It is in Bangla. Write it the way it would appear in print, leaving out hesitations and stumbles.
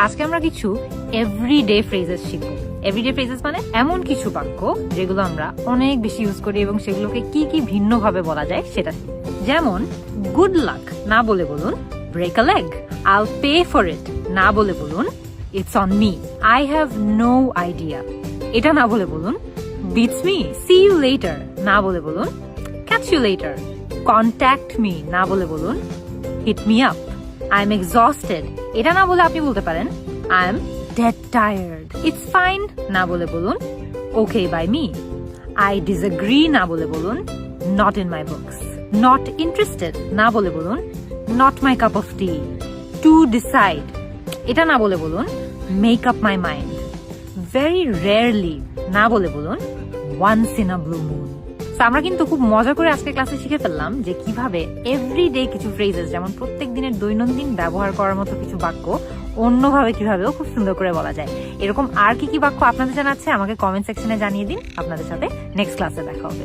আজকে আমরা কিছু এভরিডে ফ্রেজেস শিখবো। এভরিডে ফ্রেজেস মানে এমন কিছু বাক্য যেগুলো আমরা অনেক বেশি ইউজ করি এবং সেগুলোকে কি কি ভিন্নভাবে বলা যায় সেটা। যেমন গুড লাক না বলে বলুন break a leg. I'll pay for it না বলে বলুন it's on me. I have no idea এটা না বলে বলুন beats me. See you later না বলে বলুন catch you later. Contact me না বলে বলুন hit me up. I am exhausted এটা না বলে আপনি বলতে পারেন I am dead tired. It's fine না বলে বলুন okay by me. I disagree না বলে বলুন not in my books. Not interested না বলে বলুন not my cup of tea. To decide এটা না বলে বলুন make up my mind. Very rarely না বলে বলুন once in a blue moon. আমরা কিন্তু খুব মজা করে আজকে ক্লাসে শিখে ফেললাম যে কিভাবে এভরিডে কিছু ফ্রেজেস যেমন প্রত্যেক দিনের দৈনন্দিন ব্যবহার করার মতো কিছু বাক্য অন্যভাবে কিভাবেও খুব সুন্দর করে বলা যায়। এরকম আর কি কি বাক্য আপনাদের জানা আছে আমাকে কমেন্ট সেকশনে জানিয়ে দিন। আপনাদের সাথে নেক্সট ক্লাসে দেখা হবে।